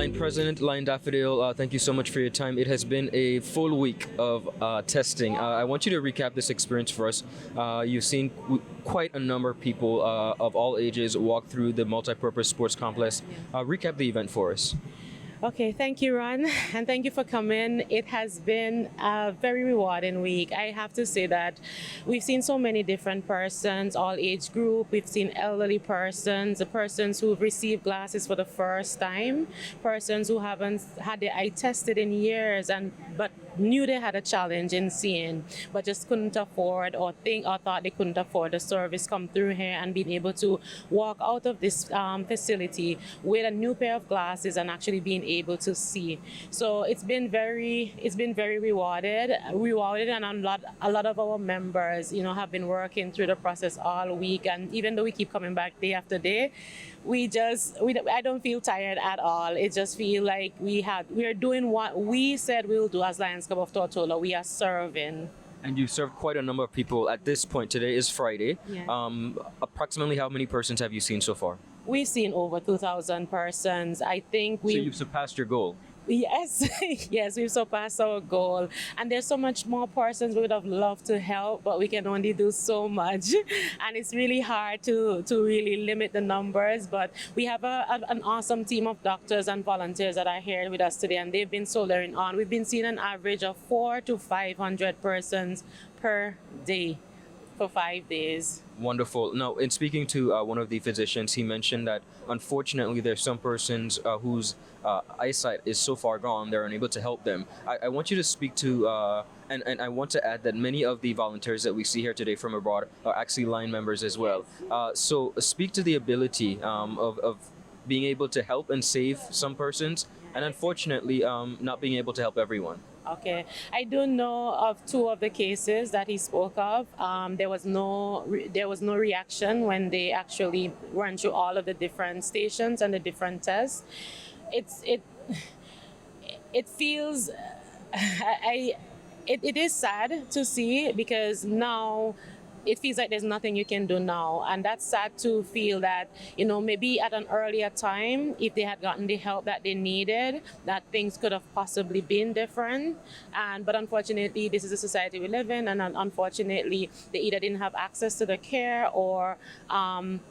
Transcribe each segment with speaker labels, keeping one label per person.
Speaker 1: Line President, Line Daffodil, thank you so much for your time. It has been a full week of testing. I want you to recap this experience for us. You've seen quite a number of people of all ages walk through the multipurpose sports complex. Recap the event for us.
Speaker 2: Okay, thank you, Ron, and thank you for coming. It has been a very rewarding week. I have to say that we've seen so many different persons, all age group. We've seen elderly persons, the persons who've received glasses for the first time, persons who haven't had their eye tested in years but knew they had a challenge in seeing, but just couldn't afford or thought they couldn't afford the service, come through here and being able to walk out of this facility with a new pair of glasses and actually being able to see. So it's been very rewarded, and a lot of our members, have been working through the process all week. And even though we keep coming back day after day, I don't feel tired at all. It just feel like we are doing what we said we'll do as Lions Club of Tortola. We are serving.
Speaker 1: And you've served quite a number of people at this point. Today is Friday.
Speaker 2: Yeah.
Speaker 1: Approximately how many persons have you seen so far?
Speaker 2: We've seen over 2,000 persons. I think
Speaker 1: So you've surpassed your goal.
Speaker 2: Yes, yes, we've surpassed our goal. And there's so much more persons we would have loved to help, but we can only do so much. And it's really hard to really limit the numbers. But we have an awesome team of doctors and volunteers that are here with us today, and they've been soldiering on. We've been seeing an average of 400 to 500 persons per day for 5 days.
Speaker 1: Wonderful. Now, in speaking to one of the physicians, he mentioned that unfortunately there's some persons whose eyesight is so far gone they're unable to help them. I want you to speak to, and I want to add that many of the volunteers that we see here today from abroad are actually line members as well. So speak to the ability of being able to help and save some persons, and unfortunately not being able to help everyone.
Speaker 2: Okay, I do know of 2 of the cases that he spoke of. There was no reaction when they actually ran through all of the different stations and the different tests. It feels it is sad to see, because now it feels like there's nothing you can do now. And that's sad to feel that, maybe at an earlier time, if they had gotten the help that they needed, that things could have possibly been different. But unfortunately, this is the society we live in, and unfortunately, they either didn't have access to the care or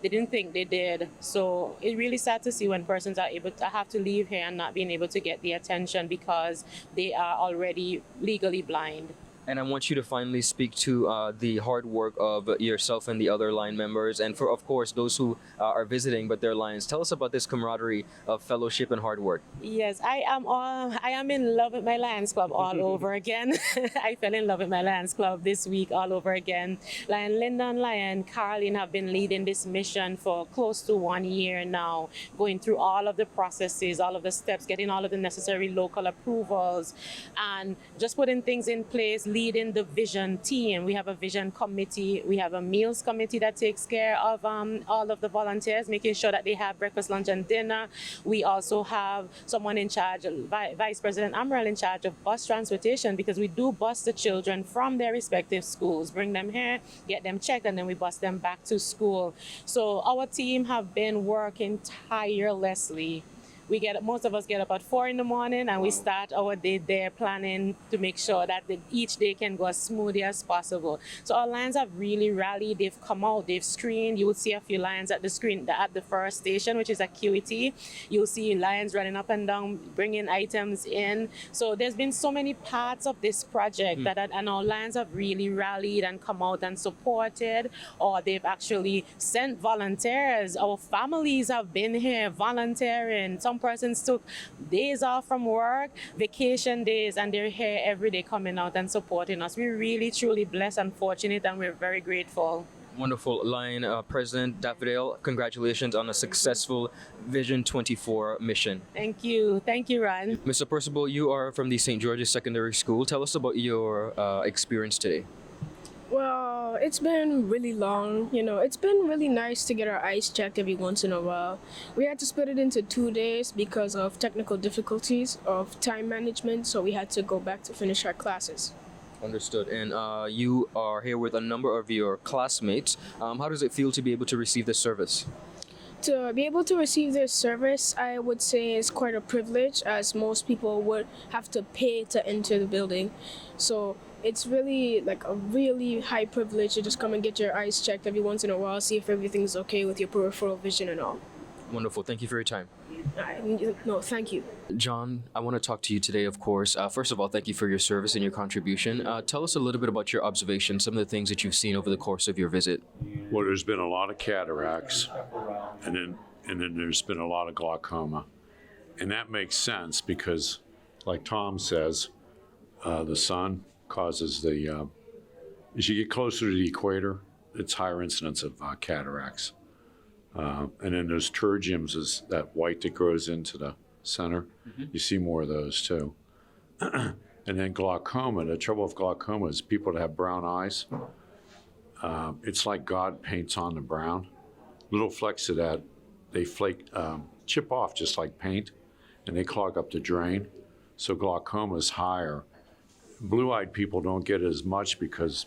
Speaker 2: they didn't think they did. So it's really sad to see when persons are able to have to leave here and not being able to get the attention because they are already legally blind.
Speaker 1: And I want you to finally speak to the hard work of yourself and the other line members, and for, of course, those who are visiting but they're Lions. Tell us about this camaraderie of fellowship and hard work.
Speaker 2: Yes, I am in love with my Lions Club all over again. I fell in love with my Lions Club this week all over again. Lion Linda and Lion Caroline have been leading this mission for close to 1 year now, going through all of the processes, all of the steps, getting all of the necessary local approvals, and just putting things in place, leading the vision team. We have a vision committee. We have a meals committee that takes care of all of the volunteers, making sure that they have breakfast, lunch, and dinner. We also have someone in charge, Vice President Amaral, in charge of bus transportation, because we do bus the children from their respective schools, bring them here, get them checked, and then we bus them back to school. So our team have been working tirelessly. Most of us get up at 4 in the morning, and we start our day there planning to make sure that each day can go as smoothly as possible. So our lions have really rallied. They've come out, they've screened. You will see a few lions at the screen at the first station, which is a QET. You'll see lions running up and down, bringing items in. So there's been so many parts of this project and our lions have really rallied and come out and supported, or they've actually sent volunteers. Our families have been here volunteering. Some persons took days off from work, vacation days, and they're here every day coming out and supporting us. We're really, truly blessed and fortunate, and we're very grateful.
Speaker 1: Wonderful. Lion President Daffodil, congratulations on a successful Vision 24 mission.
Speaker 2: Thank you. Thank you, Ron.
Speaker 1: Mr. Percival, you are from the St. George's Secondary School. Tell us about your experience today.
Speaker 3: Well, it's been really long. It's been really nice to get our eyes checked every once in a while. We had to split it into 2 days because of technical difficulties of time management, so we had to go back to finish our classes.
Speaker 1: Understood. And you are here with a number of your classmates. How does it feel to be able to receive this service?
Speaker 3: To be able to receive this service, I would say is quite a privilege, as most people would have to pay to enter the building. So it's really like a really high privilege to just come and get your eyes checked every once in a while, see if everything's okay with your peripheral vision and all.
Speaker 1: Wonderful. Thank you for your time.
Speaker 3: No, thank you.
Speaker 1: John, I want to talk to you today, of course. First of all, thank you for your service and your contribution. Tell us a little bit about your observations, some of the things that you've seen over the course of your visit.
Speaker 4: Well, there's been a lot of cataracts, and then there's been a lot of glaucoma, and that makes sense because, like Tom says, the sun causes the. As you get closer to the equator, it's higher incidence of cataracts, and then those pterygiums is that white that grows into the center. Mm-hmm. You see more of those too. And then glaucoma. The trouble with glaucoma is people that have brown eyes. It's like God paints on the brown. Little flecks of that, they chip off just like paint, and they clog up the drain. So glaucoma is higher. Blue-eyed people don't get it as much because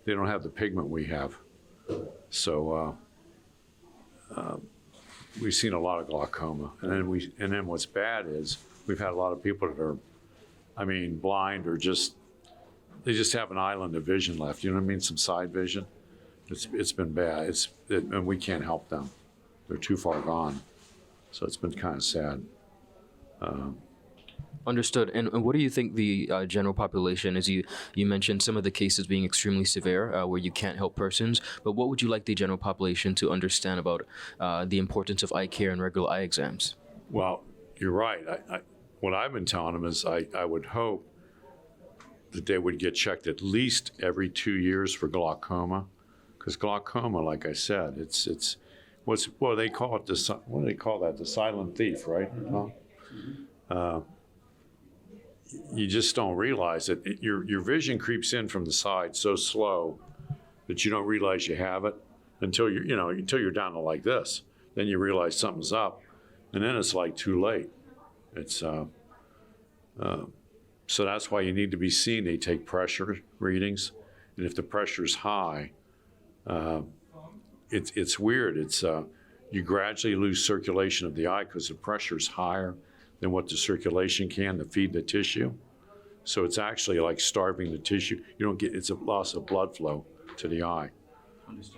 Speaker 4: they don't have the pigment we have. So we've seen a lot of glaucoma. And then what's bad is we've had a lot of people that are, blind or they just have an island of vision left. You know what I mean? Some side vision. It's been bad. And we can't help them. They're too far gone. So it's been kind of sad.
Speaker 1: Understood. And what do you think the general population, as you mentioned some of the cases being extremely severe where you can't help persons, but what would you like the general population to understand about the importance of eye care and regular eye exams?
Speaker 4: Well, you're right. What I've been telling them is I would hope that they would get checked at least every 2 years for glaucoma, because glaucoma, like I said, it's what do they call it? What do they call that? The silent thief, right? Huh? You just don't realize it. Your vision creeps in from the side so slow that you don't realize you have it until you're down to like this. Then you realize something's up, and then it's like too late. It's so that's why you need to be seen. They take pressure readings, and if the pressure's high, it's weird. It's you gradually lose circulation of the eye because the pressure's higher than what the circulation can to feed the tissue. So it's actually like starving the tissue. It's a loss of blood flow to the eye.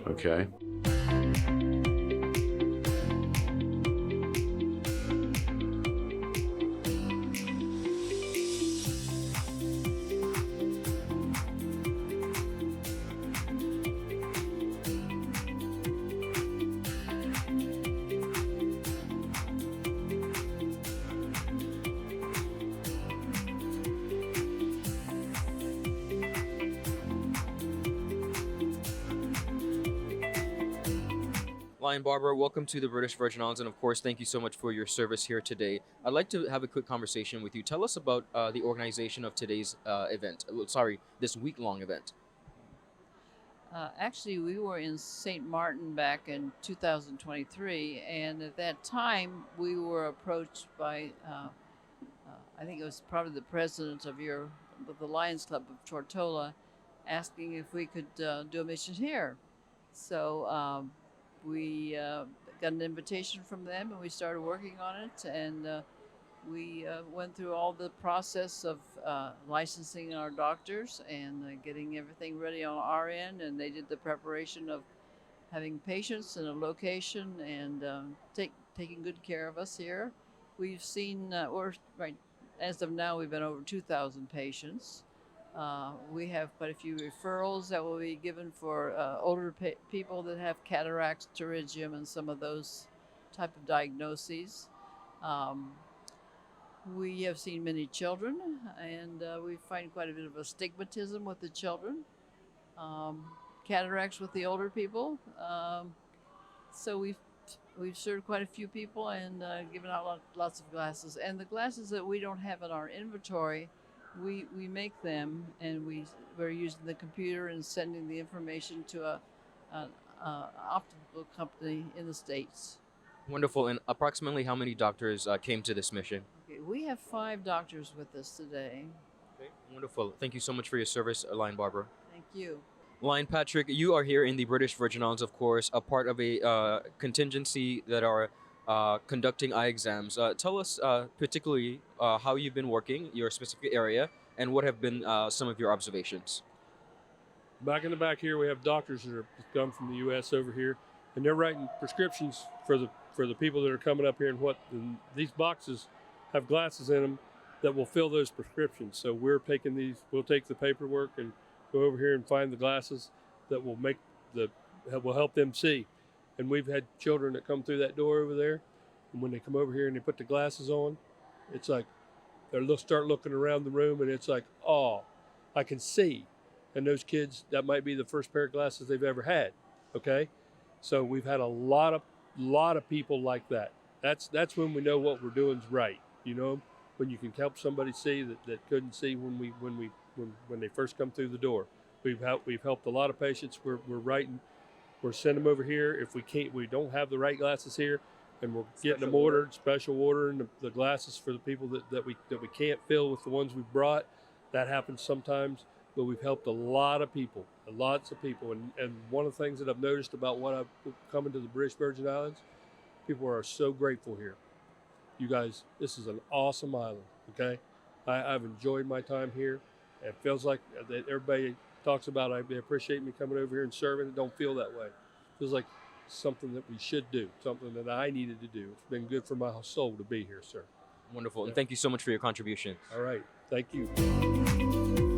Speaker 4: Okay?
Speaker 1: Lion Barber, welcome to the British Virgin Islands, and of course, thank you so much for your service here today. I'd like to have a quick conversation with you. Tell us about the organization of today's this week-long event.
Speaker 5: Actually, we were in St. Martin back in 2023, and at that time, we were approached by, I think it was probably the president of the Lions Club of Tortola, asking if we could do a mission here. So we got an invitation from them, and we started working on it, and we went through all the process of licensing our doctors and getting everything ready on our end, and they did the preparation of having patients in a location and taking good care of us here. We've seen, as of now, we've been over 2,000 patients. We have quite a few referrals that will be given for older people that have cataracts, pterygium, and some of those type of diagnoses. We have seen many children, and we find quite a bit of astigmatism with the children. Cataracts with the older people. So we've served quite a few people and given out lots of glasses. And the glasses that we don't have in our inventory, we make them, and we're using the computer and sending the information to an optical company in the States.
Speaker 1: Wonderful. And approximately how many doctors came to this mission?
Speaker 5: Okay, we have 5 doctors with us today.
Speaker 1: Okay, wonderful. Thank you so much for your service, Lion Barber.
Speaker 5: Thank you.
Speaker 1: Lion Patrick, you are here in the British Virgin Islands, of course, a part of a contingency that are conducting eye exams. Tell us particularly how you've been working, your specific area, and what have been some of your observations.
Speaker 6: Back in the back here, we have doctors that are come from the U.S. over here, and they're writing prescriptions for the people that are coming up here. And these boxes have glasses in them that will fill those prescriptions. So we're taking these. We'll take the paperwork and go over here and find the glasses that will will help them see. And we've had children that come through that door over there, and when they come over here and they put the glasses on, it's like they'll start looking around the room, and it's like, oh, I can see. And those kids, that might be the first pair of glasses they've ever had. Okay, so we've had a lot of people like that. That's when we know what we're doing is right. You know, when you can help somebody see that couldn't see when they first come through the door. We've helped a lot of patients. We're sending them over here. If we don't have the right glasses here, and we're getting them ordered, special ordering the glasses for the people that we can't fill with the ones we've brought. That happens sometimes. But we've helped lots of people. And one of the things that I've noticed about what I've coming to the British Virgin Islands, people are so grateful here. You guys, this is an awesome island, okay? I've enjoyed my time here. It feels like that everybody talks about, they appreciate me coming over here and serving. It don't feel that way. It feels like something that we should do, something that I needed to do. It's been good for my soul to be here, sir.
Speaker 1: Wonderful, and thank you so much for your contribution.
Speaker 6: All right, thank you.